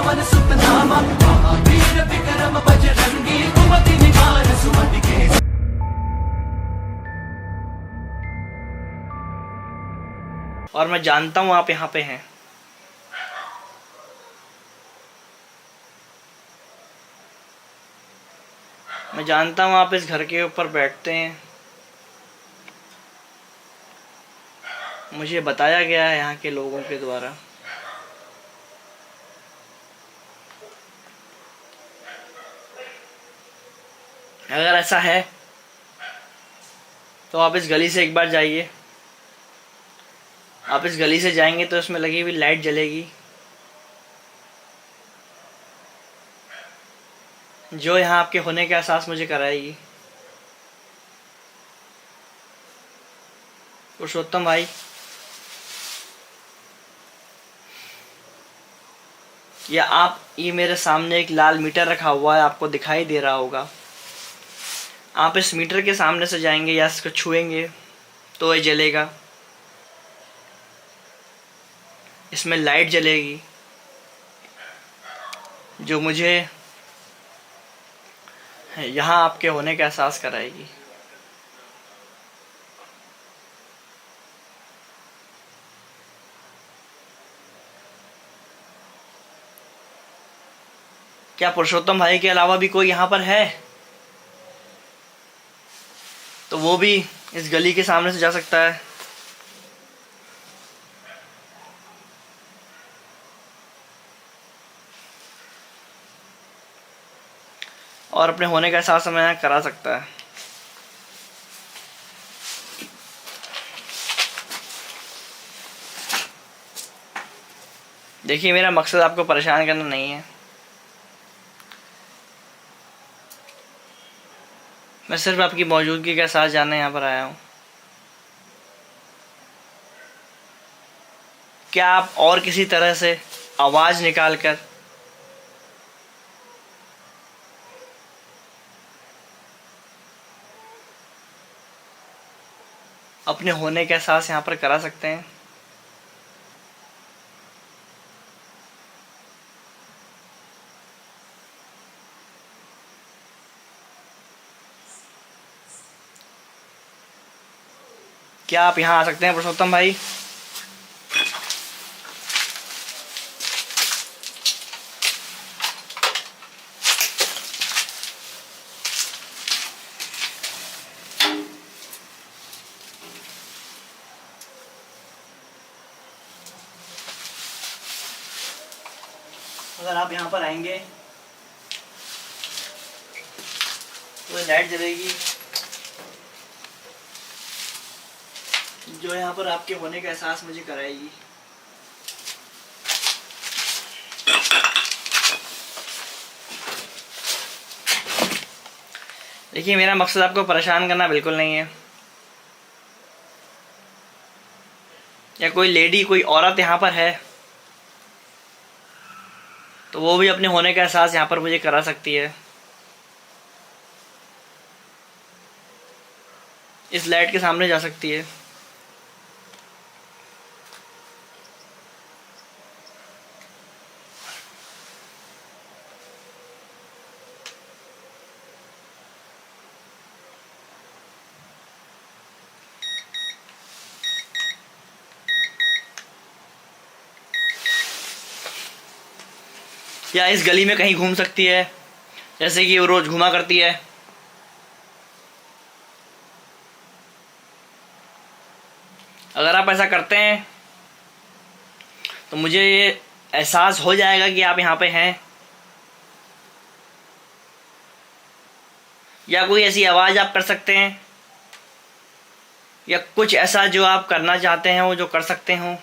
पवन सुत नामा, महावीर विक्रम बजरंगी, कुमति निवार सुमति के। और मैं जानता हूं आप यहाँ पे हैं। मैं जानता हूं आप इस घर के ऊपर बैठते हैं। मुझे बताया गया है यहाँ के लोगों के द्वारा। अगर ऐसा है तो आप इस गली से एक बार जाइए। आप इस गली से जाएंगे तो इसमें लगी हुई लाइट जलेगी, जो यहाँ आपके होने का एहसास मुझे कराएगी। पुरुषोत्तम भाई, या आप, ये मेरे सामने एक लाल मीटर रखा हुआ है, आपको दिखाई दे रहा होगा। आप इस मीटर के सामने से जाएंगे या इसको छुएंगे तो ये जलेगा। इसमें लाइट जलेगी जो मुझे यहाँ आपके होने का एहसास कराएगी। क्या पुरुषोत्तम भाई के अलावा भी कोई यहाँ पर है? तो वो भी इस गली के सामने से जा सकता है। और अपने होने का एहसास हमें करा सकता है। देखिए, मेरा मकसद आपको परेशान करना नहीं है। मैं सिर्फ आपकी मौजूदगी का एहसास जानने यहाँ पर आया हूँ। क्या आप और किसी तरह से आवाज़ निकालकर अपने होने का एहसास यहाँ पर करा सकते हैं? क्या आप यहाँ आ सकते हैं पुरुषोत्तम भाई? अगर आप यहाँ पर आएंगे तो लाइट जलेगी जो यहाँ पर आपके होने का एहसास मुझे कराएगी। देखिए, मेरा मकसद आपको परेशान करना बिल्कुल नहीं है। या कोई लेडी, कोई औरत यहाँ पर है तो वो भी अपने होने का एहसास यहाँ पर मुझे करा सकती है। इस लाइट के सामने जा सकती है। या इस गली में कहीं घूम सकती है, जैसे कि वो रोज घुमा करती है। अगर आप ऐसा करते हैं तो मुझे ये एहसास हो जाएगा कि आप यहाँ पे हैं। या कोई ऐसी आवाज़ आप कर सकते हैं, या कुछ ऐसा जो आप करना चाहते हैं वो जो कर सकते हो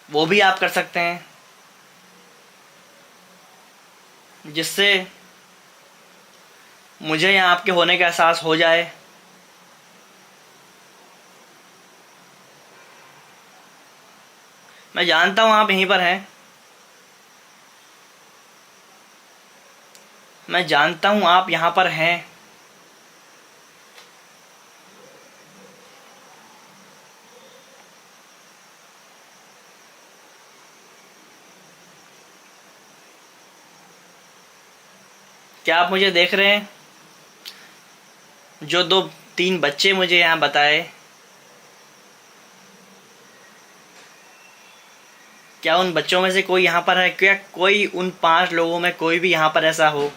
वो भी आप कर सकते हैं, जिससे मुझे यहाँ आपके होने का एहसास हो जाए। मैं जानता हूँ आप यहीं पर हैं। मैं जानता हूँ आप यहाँ पर हैं। क्या आप मुझे देख रहे हैं? जो 2-3 बच्चे मुझे यहाँ बताए, क्या उन बच्चों में से कोई यहाँ पर है? क्या कोई उन 5 लोगों में कोई भी यहाँ पर ऐसा हो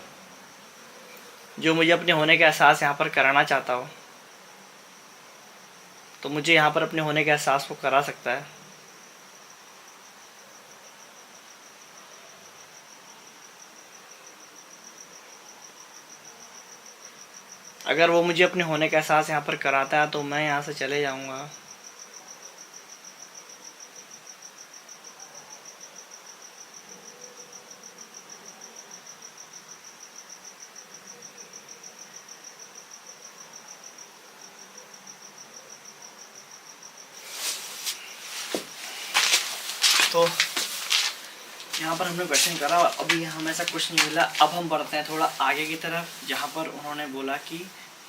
जो मुझे अपने होने का एहसास यहाँ पर कराना चाहता हो? तो मुझे यहाँ पर अपने होने के एहसास को करा सकता है। अगर वो मुझे अपने होने का एहसास यहाँ पर कराता है तो मैं यहाँ से चले जाऊँगा। तो यहाँ पर हमने क्वेश्चन करा, अभी हमें ऐसा कुछ नहीं मिला। अब हम बढ़ते हैं थोड़ा आगे की तरफ, जहाँ पर उन्होंने बोला कि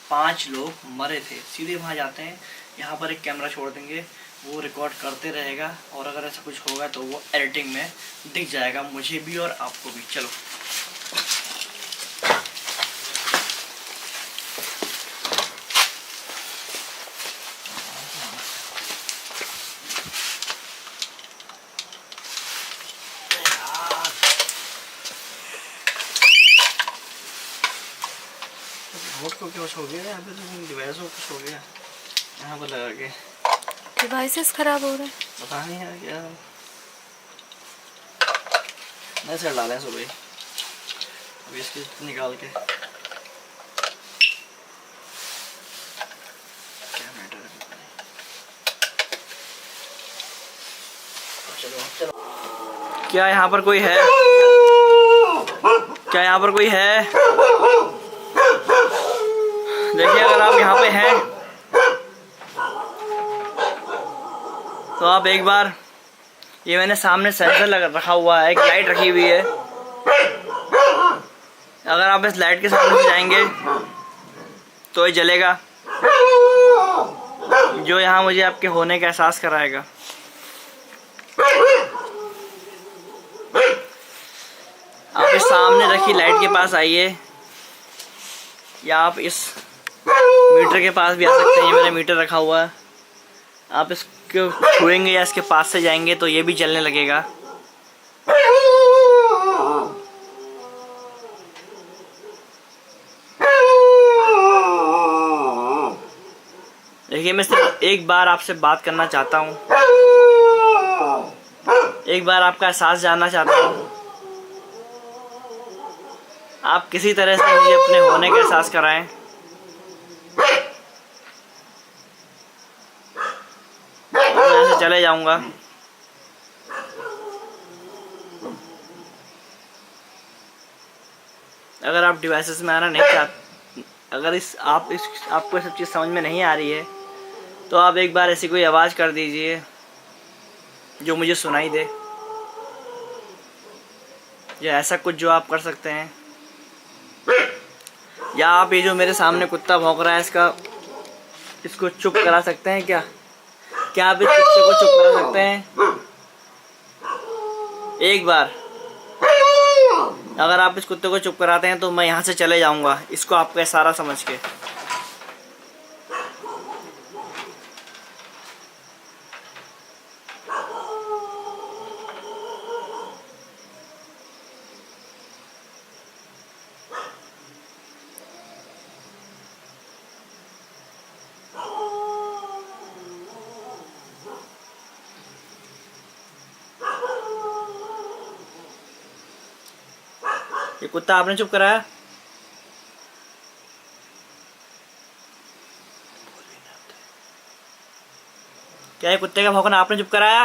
5 लोग मरे थे। सीधे वहाँ जाते हैं, यहाँ पर एक कैमरा छोड़ देंगे, वो रिकॉर्ड करते रहेगा और अगर ऐसा कुछ होगा तो वो एडिटिंग में दिख जाएगा, मुझे भी और आपको भी। चलो रिमोट को क्या कुछ हो गया यहाँ पे? तो डिवाइस को कुछ हो गया यहाँ पर लगा के, डिवाइसेस खराब हो रहे हैं। पता नहीं है क्या। नहीं सर डालें सुबह अभी इसकी निकाल के। क्या मैटर है? चलो क्या यहाँ पर कोई है? क्या यहाँ पर कोई है? देखिए अगर आप यहाँ पे हैं तो आप एक बार, ये मैंने सामने सेंसर रखा हुआ है, एक लाइट रखी हुई है। अगर आप इस लाइट के सामने से जाएंगे तो ये जलेगा, जो यहाँ मुझे आपके होने का एहसास कराएगा। आप इस सामने रखी लाइट के पास आइए, या आप इस मीटर के पास भी आ सकते हैं। ये मेरा मीटर रखा हुआ है, आप इसको छुएंगे या इसके पास से जाएंगे तो ये भी जलने लगेगा। देखिए मैं सिर्फ एक बार आपसे बात करना चाहता हूँ, एक बार आपका एहसास जानना चाहता हूँ। आप किसी तरह से मुझे अपने होने का एहसास कराएं। मैं ऐसे चले जाऊंगा। अगर आप डिवाइसेस में आना नहीं चाहते, अगर आपको सब चीज़ समझ में नहीं आ रही है तो आप एक बार ऐसी कोई आवाज़ कर दीजिए जो मुझे सुनाई दे, या ऐसा कुछ जो आप कर सकते हैं। या आप ये जो मेरे सामने कुत्ता भौंक रहा है इसको चुप करा सकते हैं क्या? क्या आप इस कुत्ते को चुप करा सकते हैं? एक बार अगर आप इस कुत्ते को चुप कराते हैं तो मैं यहाँ से चले जाऊँगा, इसको आपका इशारा समझ के। ये कुत्ता आपने चुप कराया? क्या ये कुत्ते का भौंकना आपने चुप कराया?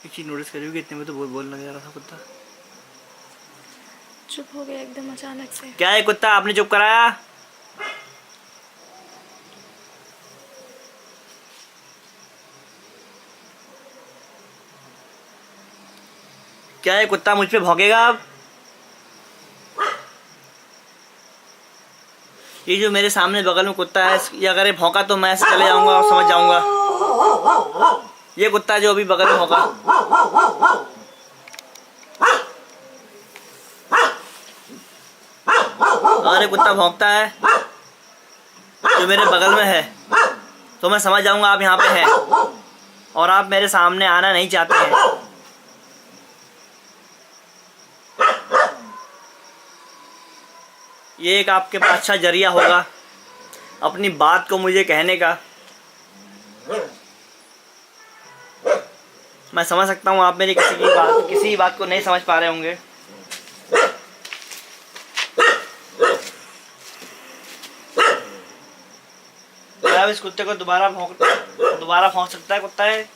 एक चीज नोटिस करी होगी, इतने में तो बोल लग रहा था कुत्ता। चुप हो गया एकदम अचानक से। क्या ये कुत्ता आपने चुप कराया? क्या ये कुत्ता मुझ पे भौंकेगा अब? ये जो मेरे सामने बगल में कुत्ता है, ये अगर ये भौंका तो मैं ऐसे चले जाऊंगा और समझ जाऊंगा। ये कुत्ता जो अभी बगल में भौंका, और एक कुत्ता भौंकता है जो मेरे बगल में है, तो मैं समझ जाऊंगा आप यहाँ पे हैं और आप मेरे सामने आना नहीं चाहते हैं। ये एक आपके पास अच्छा जरिया होगा अपनी बात को मुझे कहने का। मैं समझ सकता हूँ आप मेरी किसी बात को नहीं समझ पा रहे होंगे। क्या अब इस कुत्ते को दोबारा भौंक सकता है कुत्ता है?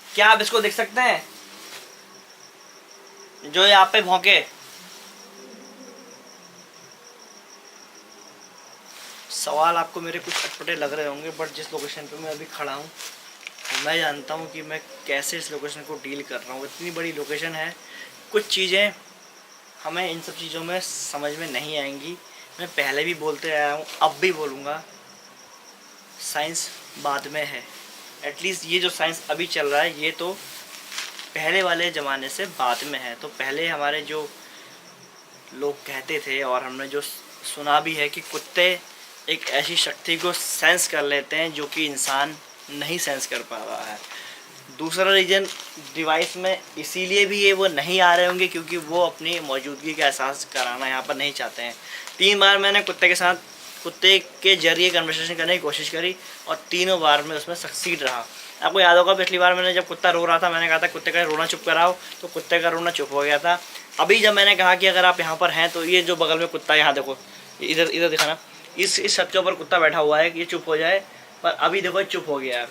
क्या आप इसको देख सकते हैं जो ये आप पे भौंके? सवाल आपको मेरे कुछ अटपटे लग रहे होंगे, बट जिस लोकेशन पे मैं अभी खड़ा हूँ मैं जानता हूँ कि मैं कैसे इस लोकेशन को डील कर रहा हूँ। इतनी बड़ी लोकेशन है, कुछ चीज़ें हमें इन सब चीज़ों में समझ में नहीं आएंगी। मैं पहले भी बोलते आया हूँ, अब भी बोलूँगा, साइंस बाद में है। एटलीस्ट ये जो साइंस अभी चल रहा है ये तो पहले वाले ज़माने से बाद में है। तो पहले हमारे जो लोग कहते थे और हमने जो सुना भी है कि कुत्ते एक ऐसी शक्ति को सेंस कर लेते हैं जो कि इंसान नहीं सेंस कर पा रहा है। दूसरा रीज़न डिवाइस में इसीलिए भी ये वो नहीं आ रहे होंगे क्योंकि वो अपनी मौजूदगी का एहसास कराना यहाँ पर नहीं चाहते हैं। 3 बार मैंने कुत्ते के जरिए कन्वर्सेशन करने की कोशिश करी और तीनों बार में उसमें सक्सीड रहा। आपको याद होगा पिछली बार मैंने जब कुत्ता रो रहा था मैंने कहा था कुत्ते का रोना चुप कराओ, तो कुत्ते का रोना चुप हो गया था। अभी जब मैंने कहा कि अगर आप यहाँ पर हैं तो ये जो बगल में कुत्ता यहाँ देखो, इधर दिखाना, इस छत के ऊपर कुत्ता बैठा हुआ है कि ये चुप हो जाए, पर अभी देखो चुप हो गया यार।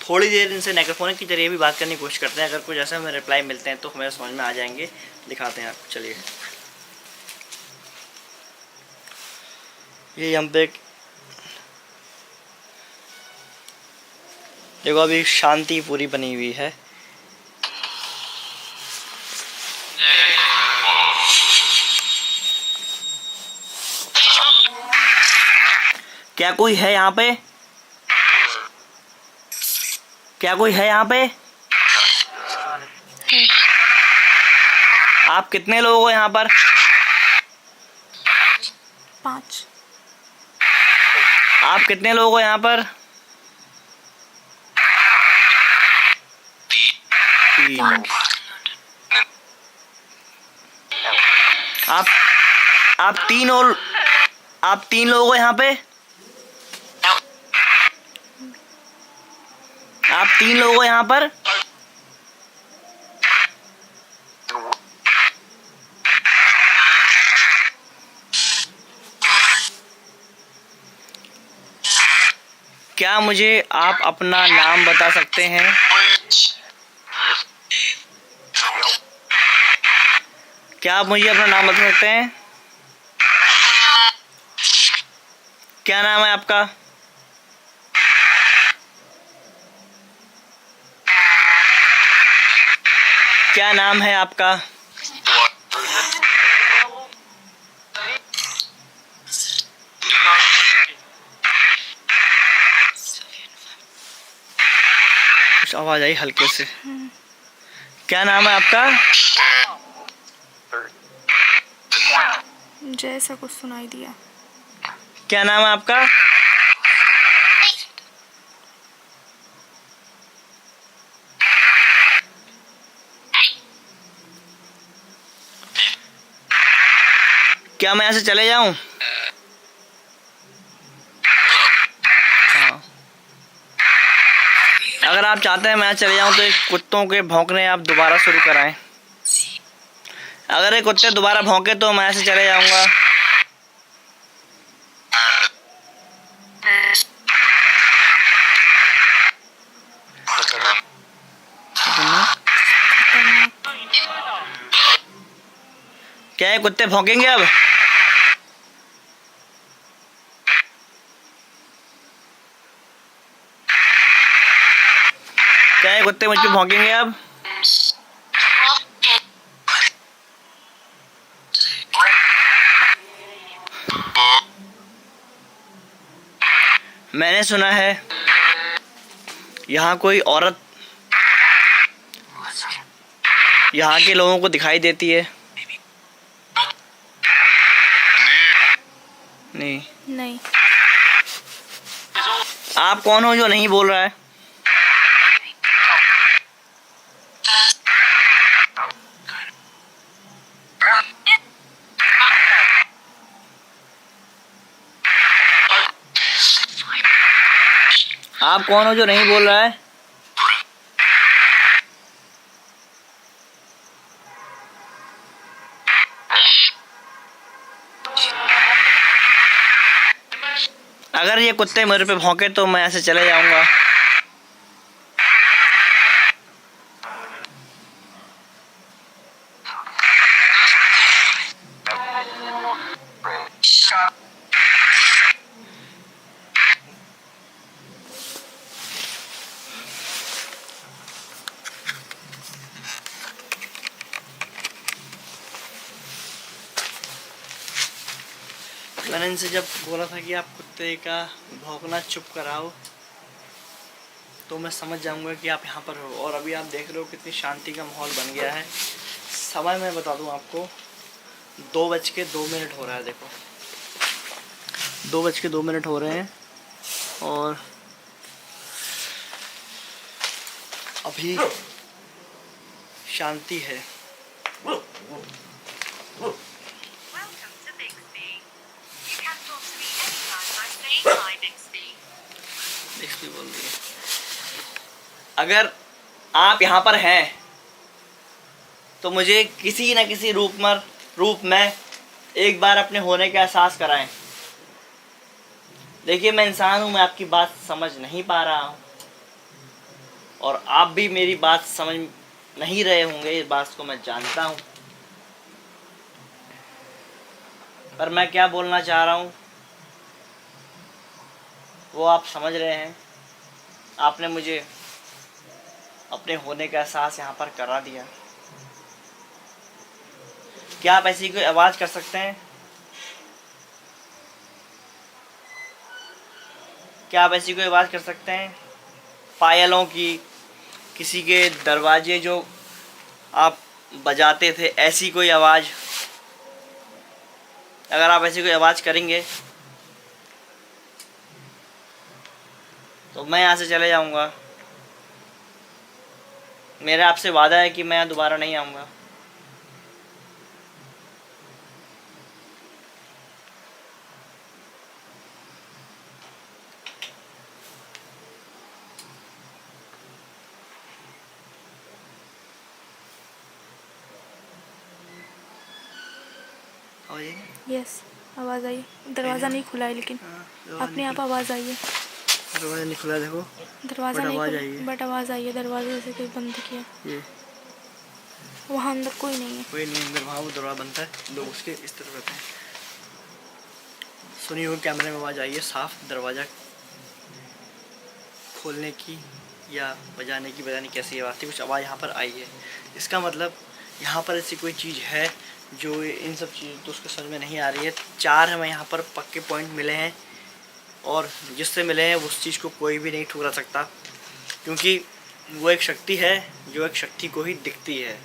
थोड़ी देर इनसे माइक्रोफोन के जरिए भी बात करने की कोशिश करते हैं। अगर कुछ ऐसा हमें रिप्लाई मिलते हैं तो हमें समझ में आ जाएंगे। दिखाते हैं आपको, चलिए। ये हम पे देखो अभी शांति पूरी बनी हुई है। क्या कोई है यहाँ पे? क्या कोई है यहाँ पे? आप कितने लोग हो यहाँ पर? 5। आप कितने लोग हो यहाँ पर? 3। आप 3 लोग हो यहाँ पे? आप 3 लोग हो यहाँ पर? क्या मुझे आप अपना नाम बता सकते हैं? क्या आप मुझे अपना नाम बता सकते हैं? क्या नाम है आपका? क्या नाम है आपका? कुछ आवाज आई हल्के से। क्या नाम है आपका? जैसा कुछ सुनाई दिया। क्या नाम है आपका? क्या मैं यहाँ से चले जाऊं? हाँ। अगर आप चाहते हैं मैं चले जाऊं तो एक कुत्तों के भौंकने आप दोबारा शुरू कराएं। अगर ये कुत्ते दोबारा भौंके तो मैं ऐसे चले जाऊंगा। क्या ये कुत्ते भौंकेंगे अब? क्या ये कुत्ते मुझ पे भौंकेंगे अब? मैंने सुना है यहाँ कोई औरत यहाँ के लोगों को दिखाई देती है? नहीं। नहीं। आप कौन हो जो नहीं बोल रहा है? आप कौन हो जो नहीं बोल रहा है? अगर ये कुत्ते मेरे पे भौंके तो मैं ऐसे चले जाऊंगा। मैंने इनसे जब बोला था कि आप कुत्ते का भौंकना चुप कराओ तो मैं समझ जाऊंगा कि आप यहाँ पर हो, और अभी आप देख रहे हो कितनी शांति का माहौल बन गया है। समय मैं बता दूं आपको, 2:02 हो रहा है। देखो 2:02 हो रहे हैं और अभी शांति है। Bixby बोल रही है। अगर आप यहाँ पर हैं तो मुझे किसी न किसी रूप में एक बार अपने होने का एहसास कराएं। देखिए मैं इंसान हूँ, मैं आपकी बात समझ नहीं पा रहा हूँ और आप भी मेरी बात समझ नहीं रहे होंगे, इस बात को मैं जानता हूँ। पर मैं क्या बोलना चाह रहा हूँ वो आप समझ रहे हैं। आपने मुझे अपने होने का एहसास यहाँ पर करा दिया। क्या आप ऐसी कोई आवाज़ कर सकते हैं? क्या आप ऐसी कोई आवाज़ कर सकते हैं? पायलों की, किसी के दरवाजे जो आप बजाते थे, ऐसी कोई आवाज़? अगर आप ऐसी कोई आवाज़ करेंगे तो मैं यहाँ से चले जाऊँगा। मेरा आपसे वादा है कि मैं यहाँ दोबारा नहीं आऊँगा। यस, आवाज़ आई। दरवाज़ा नहीं खुला है लेकिन अपने आप आवाज़ आई है। दरवाज़ा नहीं खुला, देखो दरवाज़ा नहीं आवाज़ आई खुला है। बट आवाज़ आई है। दरवाजे से कोई बंद किया। ये वहाँ अंदर कोई नहीं है। कोई नहीं अंदर, वहाँ वो दरवाज़ा बनता है, लोग उसके इस तरफ रहते हैं। सुनी हो कैमरे में आवाज़ आई है साफ, दरवाज़ा खोलने की या बजाने की, पता नहीं कैसी आवाज़ थी, कुछ आवाज़ यहाँ पर आई है। इसका मतलब यहाँ पर ऐसी कोई चीज़ है जो इन सब चीज़ तो उसको समझ में नहीं आ रही है। 4 हमें यहाँ पर पक्के पॉइंट मिले हैं और जिससे मिले हैं उस चीज़ को कोई भी नहीं ठुकरा सकता, क्योंकि वो एक शक्ति है जो एक शक्ति को ही दिखती है।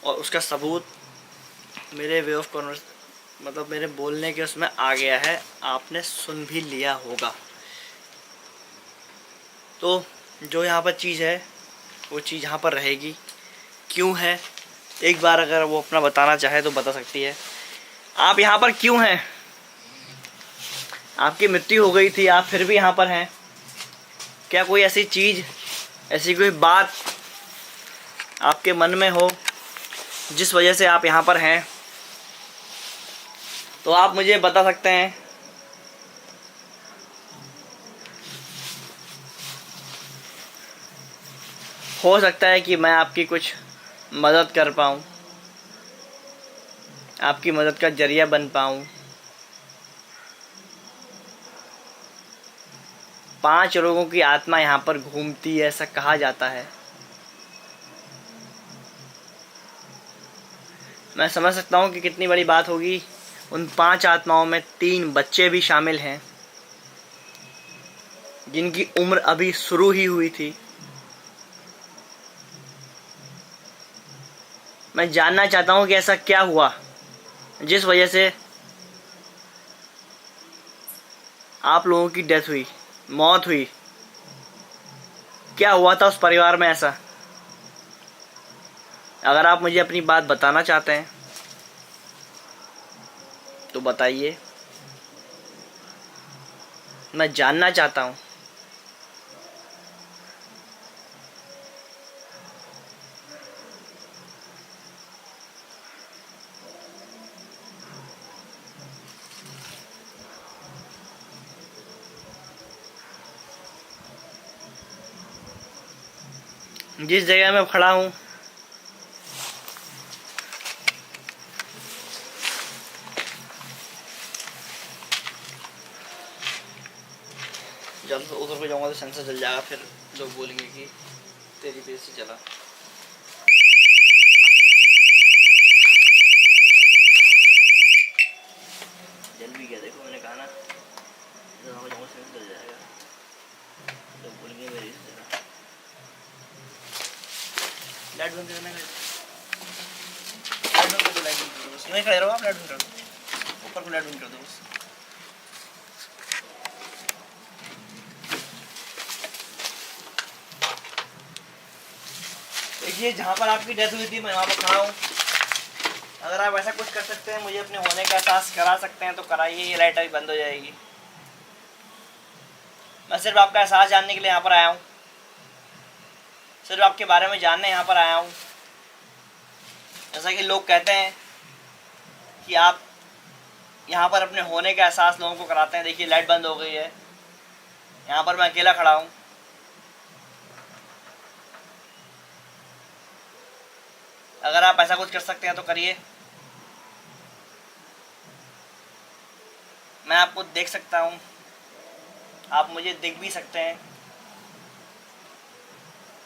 और उसका सबूत मेरे वे ऑफ कॉन्वर्स मतलब मेरे बोलने के उसमें आ गया है, आपने सुन भी लिया होगा। तो जो यहाँ पर चीज़ है वो चीज़ यहाँ पर रहेगी। क्यों है, एक बार अगर वो अपना बताना चाहे तो बता सकती है। आप यहाँ पर क्यों हैं? आपकी मृत्यु हो गई थी, आप फिर भी यहाँ पर हैं। क्या कोई ऐसी चीज़, ऐसी कोई बात आपके मन में हो जिस वजह से आप यहाँ पर हैं? तो आप मुझे बता सकते हैं। हो सकता है कि मैं आपकी कुछ मदद कर पाऊँ, आपकी मदद का जरिया बन पाऊँ। 5 लोगों की आत्मा यहाँ पर घूमती है, ऐसा कहा जाता है। मैं समझ सकता हूँ कि कितनी बड़ी बात होगी। उन 5 आत्माओं में 3 बच्चे भी शामिल हैं जिनकी उम्र अभी शुरू ही हुई थी। मैं जानना चाहता हूँ कि ऐसा क्या हुआ जिस वजह से आप लोगों की डेथ हुई, मौत हुई। क्या हुआ था उस परिवार में ऐसा? अगर आप मुझे अपनी बात बताना चाहते हैं तो बताइए, मैं जानना चाहता हूँ। जिस जगह मैं खड़ा हूँ जब उधर को जाऊँगा तो सेंसर जल जाएगा, फिर लोग बोलेंगे कि तेरी बेस से चला। जल भी गया, देखो मैंने कहा ना, जब वहाँ जाऊँगा सेंसर जल जाएगा, लोग बोलेंगे मेरी से चला। लाइट बंद करना है, लाइट बंद कर दो, लाइट बंद कर दो बस। नहीं खड़े रहो आप, लाइट बंद कर दो, ऊपर को लाइट बंद कर दो बस। देखिए जहाँ पर आपकी डेथ हुई थी मैं वहाँ पर खड़ा हूँ। अगर आप ऐसा कुछ कर सकते हैं, मुझे अपने होने का एहसास करा सकते हैं तो कराइए। ये लाइट अभी बंद हो जाएगी। मैं सिर्फ आपका एहसास जानने के लिए यहाँ पर आया हूँ, सिर्फ आपके बारे में जानने यहाँ पर आया हूँ। जैसा कि लोग कहते हैं कि आप यहाँ पर अपने होने का एहसास लोगों को कराते हैं। देखिए लाइट बंद हो गई है, यहाँ पर मैं अकेला खड़ा हूँ। अगर आप ऐसा कुछ कर सकते हैं तो करिए। मैं आपको देख सकता हूँ, आप मुझे देख भी सकते हैं।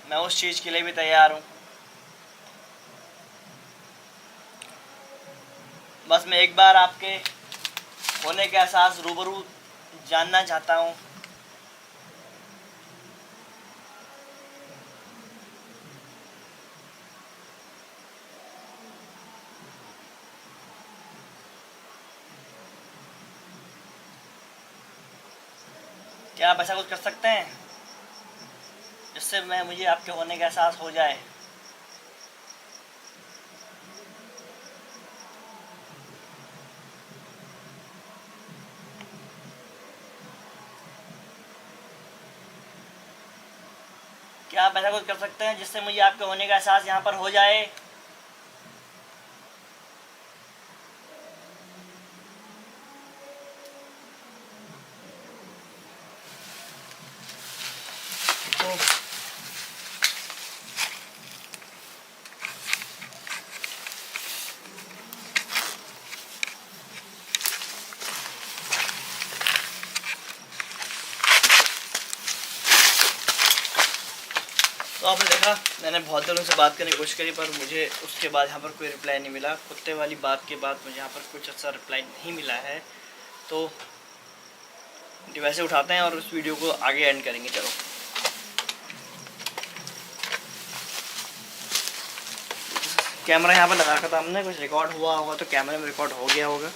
मैं उस चीज़ के लिए भी तैयार हूँ। बस मैं एक बार आपके होने का एहसास रूबरू जानना चाहता हूँ। क्या आप ऐसा कुछ कर सकते हैं जिससे मुझे आपके होने का एहसास हो जाए? क्या आप ऐसा कुछ कर सकते हैं जिससे मुझे आपके होने का एहसास यहाँ पर हो जाए? तो आपने देखा, मैंने बहुत दिनों से बात करने की कोशिश करी पर मुझे उसके बाद यहाँ पर कोई रिप्लाई नहीं मिला। कुत्ते वाली बात के बाद मुझे यहाँ पर कुछ अच्छा रिप्लाई नहीं मिला है। तो डिवाइस उठाते हैं और उस वीडियो को आगे एंड करेंगे। चलो कैमरा यहाँ पर लगा रखा था हमने, कुछ रिकॉर्ड हुआ होगा तो कैमरे में रिकॉर्ड हो गया होगा।